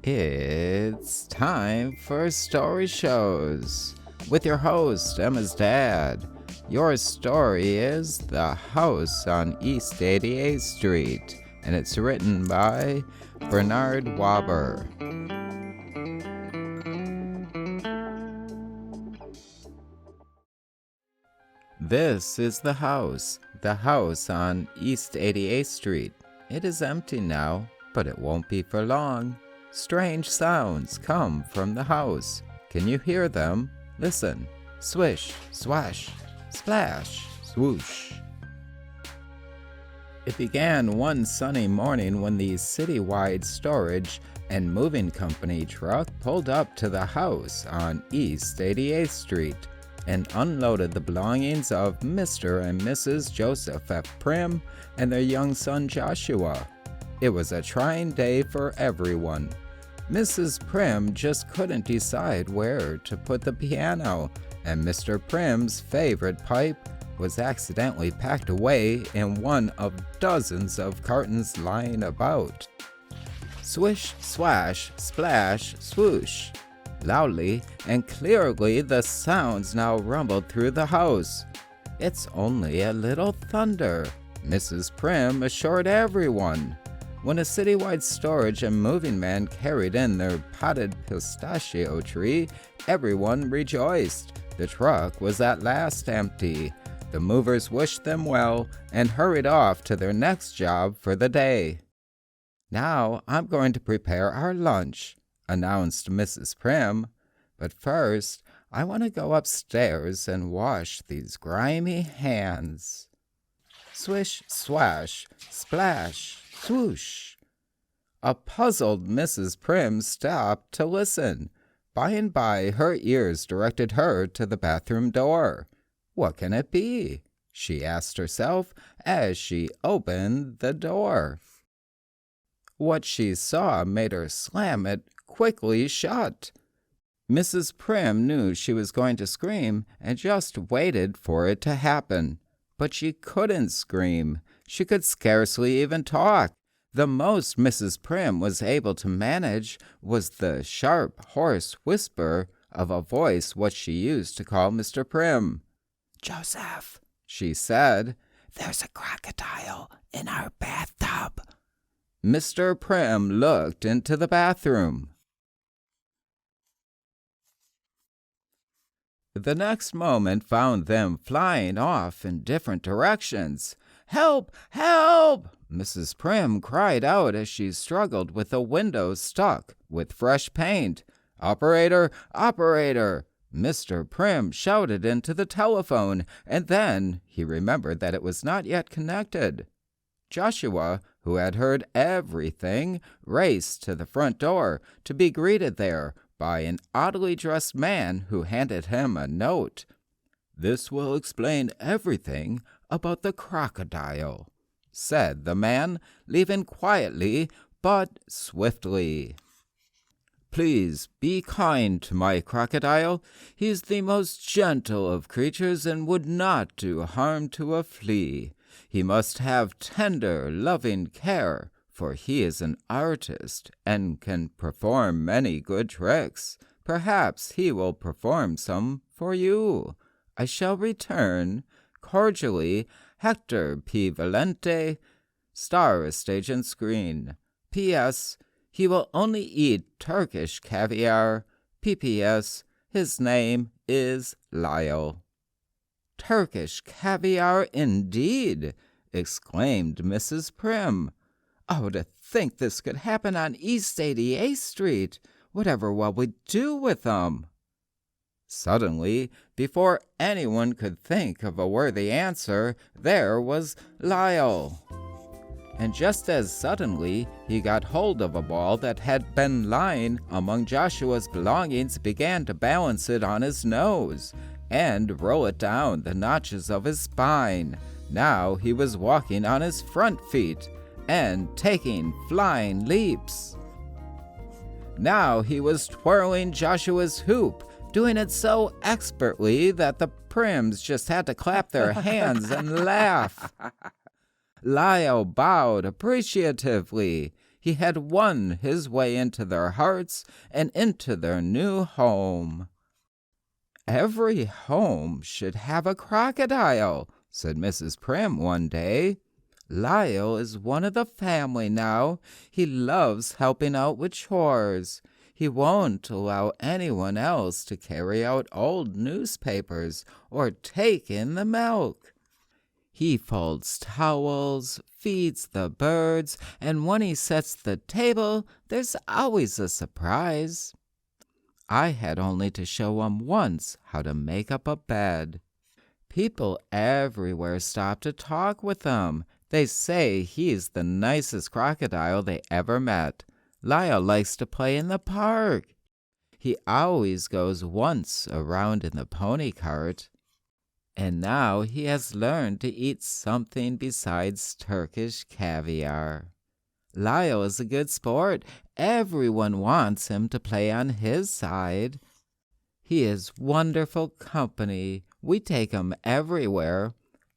It's time for Story Shows with your host, Emma's dad. Your story is The House on East 88th Street, and it's written by Bernard Waber. This is the house on East 88th Street. It is empty now, but it won't be for long. Strange sounds come from the house. Can you hear them? Listen. Swish, swash, splash, swoosh. It began one sunny morning when the citywide storage and moving company truck pulled up to the house on East 88th Street and unloaded the belongings of Mr. and Mrs. Joseph F. Prim and their young son Joshua. It was a trying day for everyone. Mrs. Prim just couldn't decide where to put the piano, and Mr. Prim's favorite pipe was accidentally packed away in one of dozens of cartons lying about. Swish, swash, splash, swoosh. Loudly and clearly the sounds now rumbled through the house. It's only a little thunder, Mrs. Prim assured everyone. When a citywide storage and moving man carried in their potted pistachio tree, everyone rejoiced. The truck was at last empty. The movers wished them well and hurried off to their next job for the day. "Now I'm going to prepare our lunch," announced Mrs. Prim. "But first, I want to go upstairs and wash these grimy hands." Swish, swash, splash, swoosh. A puzzled Mrs. Prim stopped to listen. By and by, her ears directed her to the bathroom door. What can it be? She asked herself as she opened the door. What she saw made her slam it quickly shut. Mrs. Prim knew she was going to scream and just waited for it to happen. But she couldn't scream. She could scarcely even talk. The most Mrs. Prim was able to manage was the sharp, hoarse whisper of a voice what she used to call Mr. Prim. "Joseph," she said, "there's a crocodile in our bathtub." Mr. Prim looked into the bathroom. The next moment found them flying off in different directions. "Help! Help!" Mrs. Prim cried out as she struggled with the window stuck with fresh paint. "Operator! Operator!" Mr. Prim shouted into the telephone, and then he remembered that it was not yet connected. Joshua, who had heard everything, raced to the front door to be greeted there by an oddly dressed man who handed him a note. "This will explain everything about the crocodile," said the man, leaving quietly but swiftly. "Please be kind to my crocodile. He is the most gentle of creatures and would not do harm to a flea. He must have tender, loving care, for he is an artist and can perform many good tricks. Perhaps he will perform some for you. I shall return. Cordially, Hector P. Valente, Star Station Screen. P.S. He will only eat Turkish caviar. P.P.S. His name is Lyle." "Turkish caviar indeed!" exclaimed Mrs. Prim. "Oh, to think this could happen on East 88th Street! Whatever will we do with them?" Suddenly, before anyone could think of a worthy answer, there was Lyle. And just as suddenly, he got hold of a ball that had been lying among Joshua's belongings, began to balance it on his nose, and roll it down the notches of his spine. Now he was walking on his front feet, and taking flying leaps. Now he was twirling Joshua's hoop, doing it so expertly that the Prims just had to clap their hands and laugh. Lyle bowed appreciatively. He had won his way into their hearts and into their new home. "Every home should have a crocodile," said Mrs. Prim one day. "Lyle is one of the family now. He loves helping out with chores. He won't allow anyone else to carry out old newspapers or take in the milk. He folds towels, feeds the birds, and when he sets the table, there's always a surprise. I had only to show him once how to make up a bed. People everywhere stop to talk with him. They say he's the nicest crocodile they ever met. Lyle likes to play in the park. He always goes once around in the pony cart. And now he has learned to eat something besides Turkish caviar. Lyle is a good sport. Everyone wants him to play on his side. He is wonderful company. We take him everywhere.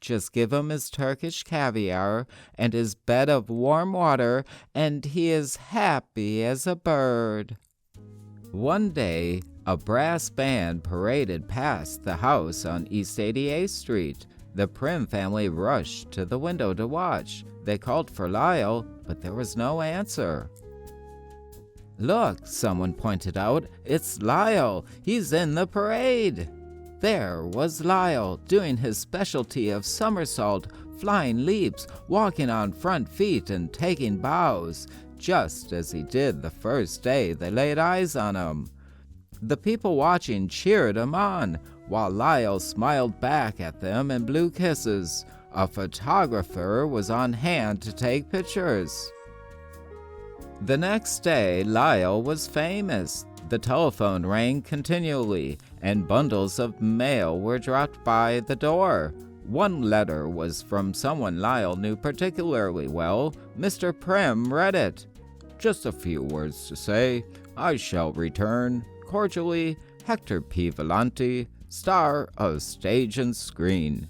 Just give him his Turkish caviar and his bed of warm water, and he is happy as a bird." One day, a brass band paraded past the house on East 88th Street. The Prim family rushed to the window to watch. They called for Lyle, but there was no answer. "Look," someone pointed out, "it's Lyle. He's in the parade." There was Lyle, doing his specialty of somersault, flying leaps, walking on front feet, and taking bows, just as he did the first day they laid eyes on him. The people watching cheered him on, while Lyle smiled back at them and blew kisses. A photographer was on hand to take pictures. The next day, Lyle was famous. The telephone rang continually, and bundles of mail were dropped by the door. One letter was from someone Lyle knew particularly well. Mr. Prim read it. "Just a few words to say. I shall return. Cordially, Hector P. Volante, star of Stage and Screen.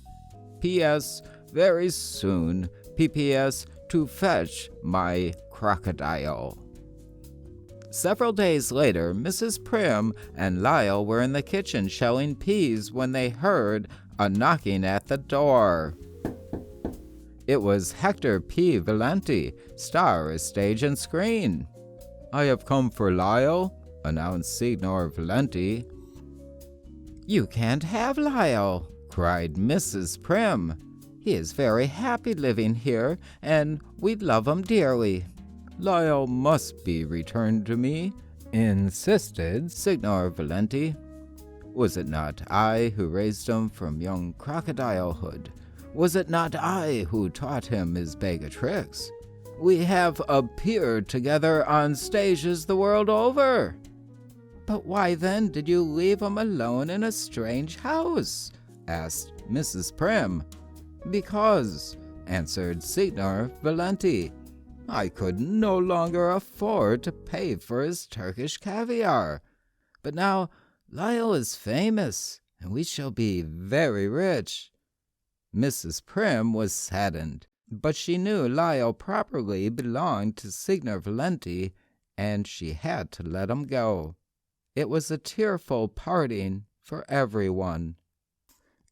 P.S. Very soon. P.P.S. To fetch my crocodile." Several days later, Mrs. Prim and Lyle were in the kitchen shelling peas when they heard a knocking at the door. It was Hector P. Volante, star of Stage and Screen. "I have come for Lyle," announced Signor Volante. "You can't have Lyle," cried Mrs. Prim. "He is very happy living here, and we love him dearly." "Lyle must be returned to me," insisted Signor Volante. "Was it not I who raised him from young crocodilehood? Was it not I who taught him his bag of tricks? We have appeared together on stages the world over." "But why then did you leave him alone in a strange house?" asked Mrs. Prim. "Because," answered Signor Volante, "I could no longer afford to pay for his Turkish caviar. But now Lyle is famous, and we shall be very rich." Mrs. Prim was saddened, but she knew Lyle properly belonged to Signor Volante, and she had to let him go. It was a tearful parting for everyone.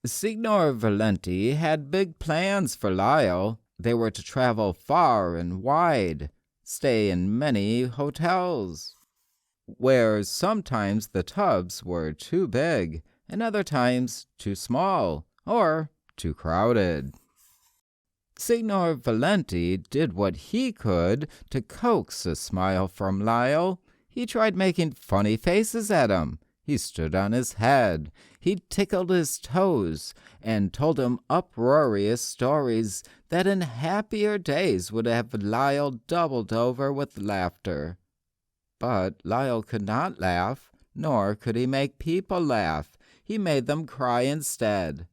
Signor Volante had big plans for Lyle. They were to travel far and wide, stay in many hotels, where sometimes the tubs were too big and other times too small or too crowded. Signor Volante did what he could to coax a smile from Lyle. He tried making funny faces at him. He stood on his head. He tickled his toes and told him uproarious stories that in happier days would have Lyle doubled over with laughter. But Lyle could not laugh, nor could he make people laugh. He made them cry instead.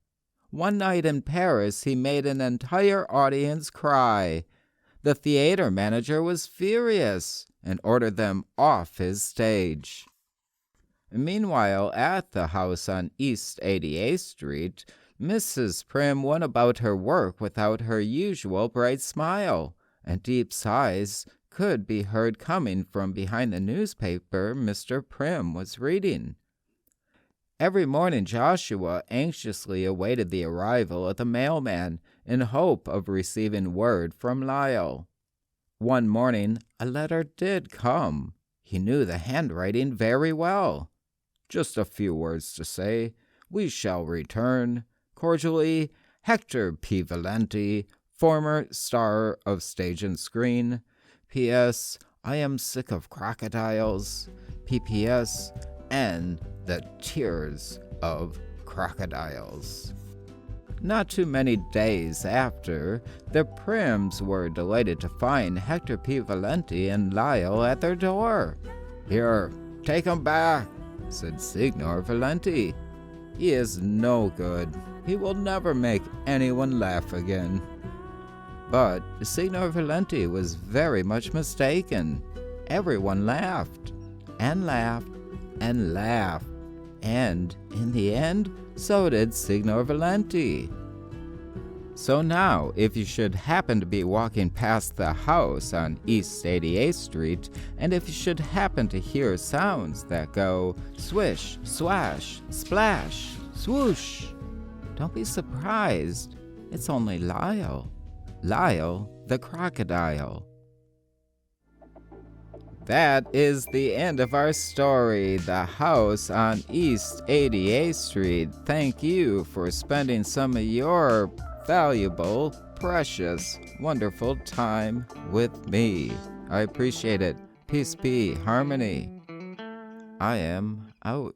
One night in Paris, he made an entire audience cry. The theater manager was furious and ordered them off his stage. Meanwhile, at the house on East 88th Street, Mrs. Prim went about her work without her usual bright smile, and deep sighs could be heard coming from behind the newspaper Mr. Prim was reading. Every morning Joshua anxiously awaited the arrival of the mailman in hope of receiving word from Lyle. One morning a letter did come. He knew the handwriting very well. Just a few words to say, "We shall return. Cordially, Hector P. Valenti, former star of stage and screen. P.S. I am sick of crocodiles. P.P.S. and the tears of crocodiles." Not too many days after, the Prims were delighted to find Hector P. Valenti and Lyle at their door. "Here, take him back," said Signor Valenti. "He is no good. He will never make anyone laugh again." But Signor Valenti was very much mistaken. Everyone laughed, and laughed, and laughed, and in the end, so did Signor Valenti. So now, if you should happen to be walking past the house on East 88th Street, and if you should happen to hear sounds that go swish, swash, splash, swoosh, don't be surprised. It's only Lyle. Lyle the crocodile. That is the end of our story, The House on East 88th Street. Thank you for spending some of your valuable, precious, wonderful time with me. I appreciate it. Peace be, harmony. I am out.